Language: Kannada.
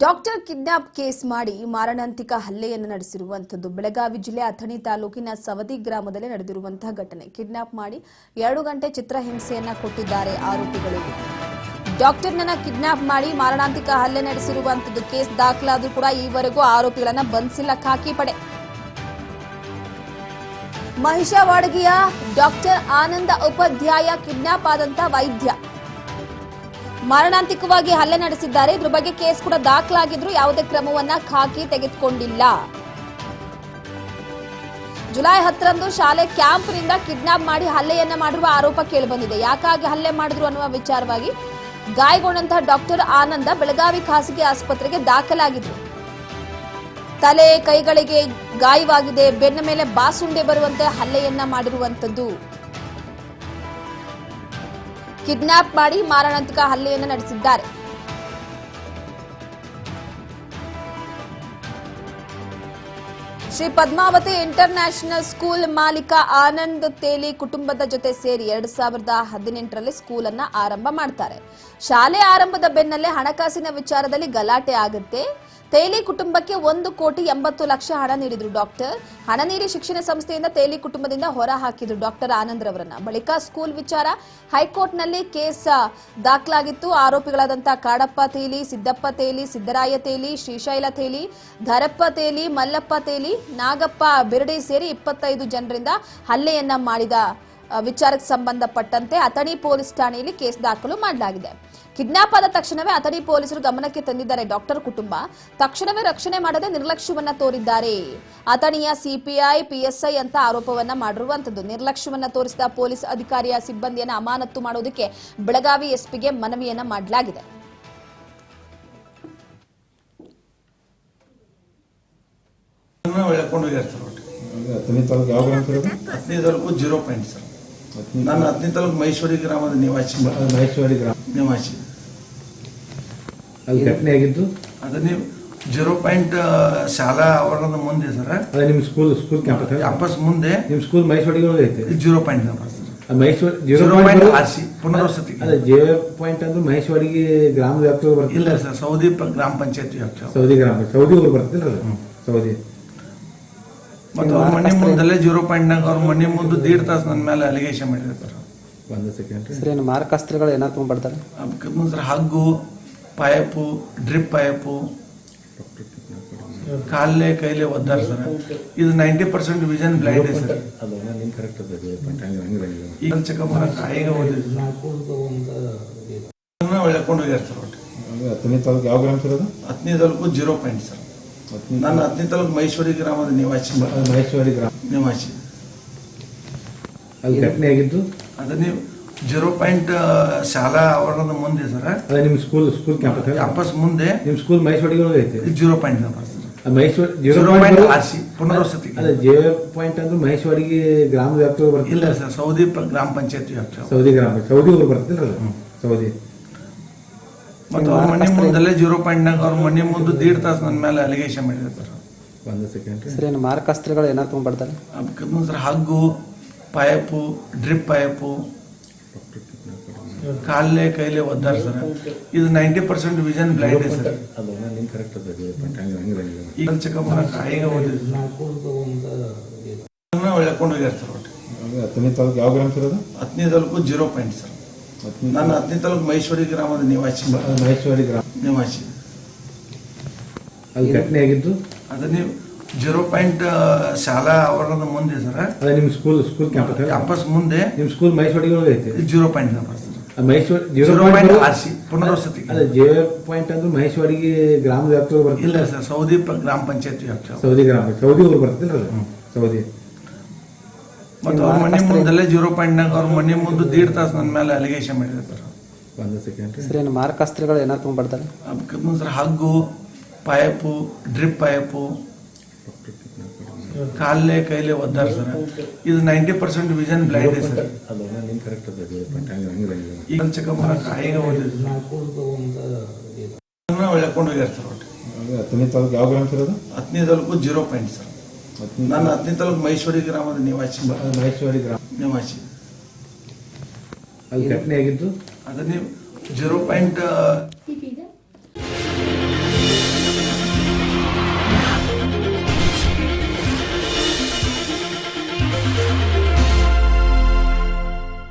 ಡಾಕ್ಟರ್ ಕಿಡ್ನಾಪ್ ಕೇಸ್ ಮಾಡಿ ಮಾರಣಾಂತಿಕ ಹಲ್ಲೆಯನ್ನು ನಡೆಸಿರುವಂತದ್ದು ಬೆಳಗಾವಿ ಜಿಲ್ಲೆ ಅಥಣಿ ತಾಲೂಕಿನ ಸವದಿ ಗ್ರಾಮದಲ್ಲಿ ನಡೆದಿರುವಂತಹ ಘಟನೆ. ಕಿಡ್ನಾಪ್ ಮಾಡಿ 2 ಗಂಟೆ ಚಿತ್ರಹಿಂಸೆಯನ್ನ ಕೊಟ್ಟಿದ್ದಾರೆ ಆರೋಪಿಗಳು. ಡಾಕ್ಟರ್ನನ್ನ ಕಿಡ್ನಾಪ್ ಮಾಡಿ ಮಾರಣಾಂತಿಕ ಹಲ್ಲೆ ನಡೆಸಿರುವಂತದ್ದು ಕೇಸ್ ದಾಖಲಾದರೂ ಕೂಡ ಈವರೆಗೂ ಆರೋಪಿಗಳನ್ನ ಬಂಧಿಸಿಲ್ಲ ಖಾಕಿ ಪಡೆ. ಮಹಿಷವಾಡಗಿಯ ಡಾಕ್ಟರ್ ಆನಂದ ಉಪಾಧ್ಯಾಯ ಕಿಡ್ನಾಪ್ ಆದಂತ ವೈದ್ಯ ಮಾರಣಾಂತಿಕವಾಗಿ ಹಲ್ಲೆ ನಡೆಸಿದ್ದಾರೆ. ಇದ್ರ ಬಗ್ಗೆ ಕೇಸ್ ಕೂಡ ದಾಖಲಾಗಿದ್ರು ಯಾವುದೇ ಕ್ರಮವನ್ನ ಖಾಕಿ ತೆಗೆದುಕೊಂಡಿಲ್ಲ. ಜುಲೈ 10ರಂದು ಶಾಲೆ ಕ್ಯಾಂಪ್ನಿಂದ ಕಿಡ್ನಾಪ್ ಮಾಡಿ ಹಲ್ಲೆಯನ್ನ ಮಾಡಿರುವ ಆರೋಪ ಕೇಳಿಬಂದಿದೆ. ಯಾಕಾಗಿ ಹಲ್ಲೆ ಮಾಡಿದ್ರು ಅನ್ನುವ ವಿಚಾರವಾಗಿ ಗಾಯಗೊಂಡಂತಹ ಡಾಕ್ಟರ್ ಆನಂದ ಬೆಳಗಾವಿ ಖಾಸಗಿ ಆಸ್ಪತ್ರೆಗೆ ದಾಖಲಾಗಿದ್ರು. ತಲೆ ಕೈಗಳಿಗೆ ಗಾಯವಾಗಿದೆ. ಬೆನ್ನ ಮೇಲೆ ಬಾಸುಂಡೆ ಬರುವಂತೆ ಹಲ್ಲೆಯನ್ನ ಮಾಡಿರುವಂತದ್ದು. ಕಿಡ್ನಾಪ್ ಮಾಡಿ ಮಾರಣಾಂತಿಕ ಹಲ್ಲೆಯನ್ನು ನಡೆಸಿದ್ದಾರೆ. ಶ್ರೀ ಪದ್ಮಾವತಿ ಇಂಟರ್ನ್ಯಾಷನಲ್ ಸ್ಕೂಲ್ ಮಾಲೀಕ ಆನಂದ್ ತೇಲಿ ಕುಟುಂಬದ ಜೊತೆ ಸೇರಿ 2018ರಲ್ಲಿ ಸ್ಕೂಲ್ ಅನ್ನ ಆರಂಭ ಮಾಡ್ತಾರೆ. ಶಾಲೆ ಆರಂಭದ ಬೆನ್ನಲ್ಲೇ ಹಣಕಾಸಿನ ವಿಚಾರದಲ್ಲಿ ಗಲಾಟೆ ಆಗುತ್ತೆ. ತೇಲಿ ಕುಟುಂಬಕ್ಕೆ 1,80,00,000 ಹಣ ನೀಡಿದ್ರು ಡಾಕ್ಟರ್. ಹಣ ನೀಡಿ ಶಿಕ್ಷಣ ಸಂಸ್ಥೆಯಿಂದ ತೇಲಿ ಕುಟುಂಬದಿಂದ ಹೊರ ಹಾಕಿದ್ರು ಡಾಕ್ಟರ್ ಆನಂದ್ ರವರನ್ನ. ಬಳಿಕ ಸ್ಕೂಲ್ ವಿಚಾರ ಹೈಕೋರ್ಟ್ನಲ್ಲಿ ಕೇಸ್ ದಾಖಲಾಗಿತ್ತು. ಆರೋಪಿಗಳಾದಂತಹ ಕಾಡಪ್ಪ ತೇಲಿ, ಸಿದ್ದಪ್ಪ ತೇಲಿ, ಸಿದ್ದರಾಯ ತೇಲಿ, ಶ್ರೀಶೈಲ ತೇಲಿ, ಧರಪ್ಪ ತೇಲಿ, ಮಲ್ಲಪ್ಪ ತೇಲಿ, ನಾಗಪ್ಪ ಬಿರಡಿ ಸೇರಿ 25 ಜನರಿಂದ ಹಲ್ಲೆಯನ್ನ ಮಾಡಿದ ವಿಚಾರಕ್ಕೆ ಸಂಬಂಧಪಟ್ಟಂತೆ ಅಥಣಿ ಪೊಲೀಸ್ ಠಾಣೆಯಲ್ಲಿ ಕೇಸ್ ದಾಖಲು ಮಾಡಲಾಗಿದೆ. ಕಿಡ್ನಾಪ್ ಆದ ತಕ್ಷಣವೇ ಅಥಣಿ ಪೊಲೀಸರು ಗಮನಕ್ಕೆ ತಂದಿದ್ದಾರೆ ಡಾಕ್ಟರ್ ಕುಟುಂಬ. ತಕ್ಷಣವೇ ರಕ್ಷಣೆ ಮಾಡದೆ ನಿರ್ಲಕ್ಷ್ಯವನ್ನ ತೋರಿದ್ದಾರೆ. ಅಥಣಿಯ ಸಿಪಿಐ ಪಿಎಸ್ಐ ಅಂತ ಆರೋಪವನ್ನ ಮಾಡಿರುವಂತದ್ದು. ನಿರ್ಲಕ್ಷ್ಯವನ್ನ ತೋರಿಸಿದ ಪೊಲೀಸ್ ಅಧಿಕಾರಿಯ ಸಿಬ್ಬಂದಿಯನ್ನ ಅಮಾನತು ಮಾಡೋದಕ್ಕೆ ಬೆಳಗಾವಿ ಎಸ್ಪಿಗೆ ಮನವಿಯನ್ನ ಮಾಡಲಾಗಿದೆ. ನಾನು ಅಥಣಿ ತಾಲೂಕು ಮಹೇಶ್ವರಿ ಗ್ರಾಮದ ನಿವಾಸಿ. ಘಟನೆ ಆಗಿದ್ದು ಅದನ್ನೇ 0 ಶಾಲಾ ಆವರಣದ ಮುಂದೆ ಸರ್. ಅದೇ ನಿಮ್ಮ ಸ್ಕೂಲ್ ಕ್ಯಾಂಪಸ್ ಮುಂದೆ ನಿಮ್ಮ ಸ್ಕೂಲ್ ಮಹೇಶ್ವರಿ ಐತೆ. 0 ಆರ್ಸಿ ಪುನರ್ವಸತಿ. ಅದೇ 0 ಅಂದ್ರೆ ಮಹೇಶ್ವರಿಗೆ ಗ್ರಾಮ ವ್ಯಾಪ್ತಿ ಬರ್ತದೆ. ಇಲ್ಲ ಸರ್, ಸೌದಿ ಗ್ರಾಮ ಪಂಚಾಯತ್ ವ್ಯಾಪ್ತಿ. ಸೌದಿ ಊರು ಬರ್ತದಿಲ್ಲ ಅದು ಸೌದಿ. ಮತ್ತು ಅವ್ರ ಮನೆ ಮುಂದಲ್ಲೇ 0 ಅವ್ರ ಮನೆ ಮುಂದೆ 1.5 ತಾಸು ನನ್ನ ಮೇಲೆ ಅಲಿಗೇಷನ್ ಮಾಡಿರ್ತಾರೆ. ಒಂದು ಸೆಕೆಂಡ್ ಸರ್, ಏನು ಮಾರಕಾಸ್ತ್ರಗಳು ಏನಾದ್ರು ತೊಗೊಂಡ್ಬರ್ತಾರೆ? ಸರ್, ಹಗ್ಗು, ಪೈಪು, ಡ್ರಿಪ್ ಪೈಪು, ಕಾಲೇ ಕೈಲೇ ಒದ್ದಾರ ಸರ್. ಇದು 90% ವಿಷನ್ ಬ್ಲೈಂಡ್ ಇದೆ ಸರ್. ಈಗ ಚೆಕಪ್ ಮಾಡಕ್ಕೆ ಈಗ ಓದಿದ್ರು ಎಳ್ಕೊಂಡು ಹೋಗ್ಯಾರ ಸರ್. ಅಥಣಿ ತಾಲೂಕು ಯಾವ ಗ್ರಾಮ ಸರ್ ಅದು? ಅಥಣಿ ತಾಲೂಕು 0 ಸರ್. ನಾನು ಅಥಣಿ ತಾಲೂಕು ಮಹೇಶ್ವರಿ ಗ್ರಾಮದ ನಿವಾಸಿ. ಘಟನೆ ಆಗಿದ್ದು ಅದನ್ನೇ 0 ಶಾಲಾ ಆವರಣದ ಮುಂದೆ ಸರ್. ಅದೇ ನಿಮ್ಮ ಸ್ಕೂಲ್ ಕ್ಯಾಂಪಸ್ ಮುಂದೆ ನಿಮ್ಮ ಸ್ಕೂಲ್ ಮಹೇಶ್ವರಿಗೆ ಐತೆ. 0 ಆರ್ಸಿ ಪುನರ್ವಸತಿ. ಅದೇ 0 ಅಂದ್ರೆ ಮಹೇಶ್ವರಿಗೆ ಗ್ರಾಮ ವ್ಯಾಪ್ತಿ ಬರ್ತದೆ. ಇಲ್ಲ ಸರ್, ಸೌದಿ ಗ್ರಾಮ ಪಂಚಾಯತ್ ವ್ಯಾಪ್ತಿ. ಸೌದಿ ಊರು ಬರ್ತದಿಲ್ಲ ಅದು ಸೌದಿ. ಮತ್ತು ಅವ್ರ ಮನೆ ಮುಂದಲ್ಲೇ 0 ಅವ್ರ ಮನೆ ಮುಂದೆ 1.5 ತಾಸು ನನ್ನ ಮೇಲೆ ಅಲಿಗೇಷನ್ ಮಾಡಿರ್ತಾರೆ. ಒಂದು ಸೆಕೆಂಡ್ ಸರ್, ಏನು ಮಾರಕಾಸ್ತ್ರಗಳು ಏನಾದ್ರು ತೊಗೊಂಡ್ಬರ್ತಾರೆ? ಸರ್, ಹಗ್ಗು, ಪೈಪು, ಡ್ರಿಪ್ ಪೈಪು, ಕಾಲೇ ಕೈಲೇ ಒದ್ದಾರ ಸರ್. ಇದು 90% ವಿಷನ್ ಬ್ಲೈಂಡ್ ಇದೆ ಸರ್. ಈಗ ಚೆಕಪ್ ಮಾಡಕ್ಕೆ ಈಗ ಓದಿದ್ರು ಎಳ್ಕೊಂಡು ಹೋಗ್ಯಾರ ಸರ್. ಅಥಣಿ ತಾಲೂಕು ಯಾವ ಗ್ರಾಮ ಸರ್ ಅದು? ಅಥಣಿ ತಾಲೂಕು 0 ಸರ್. ನಾನು ಅಥಣಿ ತಾಲೂಕು ಮಹೇಶ್ವರಿ ಗ್ರಾಮದ ನಿವಾಸಿ. ಘಟನೆ ಆಗಿದ್ದು ಅದನ್ನೇ 0 ಶಾಲಾ ಆವರಣದ ಮುಂದೆ ಸರ್. ಅದೇ ನಿಮ್ಮ ಸ್ಕೂಲ್ ಕ್ಯಾಂಪಸ್ ಮುಂದೆ ನಿಮ್ಮ ಸ್ಕೂಲ್ ಮಹೇಶ್ವರಿಗೆ ಐತೆ. 0 ಆರ್ಸಿ ಪುನರ್ವಸತಿ. ಅದೇ 0 ಅಂದ್ರೆ ಮಹೇಶ್ವರಿಗೆ ಗ್ರಾಮ ವ್ಯಾಪ್ತಿ ಬರ್ತದೆ. ಇಲ್ಲ ಸರ್, ಸೌದಿ ಗ್ರಾಮ ಪಂಚಾಯತ್ ವ್ಯಾಪ್ತಿ. ಸೌದಿ ಊರು ಬರ್ತದಿಲ್ಲ ಅದು ಸೌದಿ. ಮತ್ತು ಅವ್ರ ಮನೆ ಮುಂದಲ್ಲೇ 0 ಅವ್ರ ಮನೆ ಮುಂದೆ 1.5 ತಾಸು ನನ್ನ ಮೇಲೆ ಅಲಿಗೇಷನ್ ಮಾಡಿರ್ತಾರೆ. ಒಂದು ಸೆಕೆಂಡ್ ಸರ್, ಏನು ಮಾರಕಾಸ್ತ್ರಗಳು ಏನಾದ್ರು ತೊಗೊಂಡ್ಬರ್ತಾರೆ? ಸರ್, ಹಗ್ಗು, ಪೈಪು, ಡ್ರಿಪ್ ಪೈಪು, ಕಾಲೇ ಕೈಲೇ ಒದ್ದಾರ ಸರ್. ಇದು 90% ವಿಷನ್ ಬ್ಲೈಂಡ್ ಇದೆ ಸರ್. ಈಗ ಚೆಕಪ್ ಮಾಡಕ್ಕೆ ಈಗ ಓದಿದ್ರು ಎಳ್ಕೊಂಡು ಹೋಗ್ಯಾರ ಸರ್. ಅಥಣಿ ತಾಲೂಕು ಯಾವ ಗ್ರಾಮ ಸರ್ ಅದು? ಅಥಣಿ ತಾಲೂಕು 0 ಸರ್. ನಾನು ಅಥಣಿ ತಾಲೂಕು ಮಹೇಶ್ವರಿ ಗ್ರಾಮದ ನಿವಾಸಿ. ಘಟನೆ ಆಗಿದ್ದು ಅದನ್ನೇ 0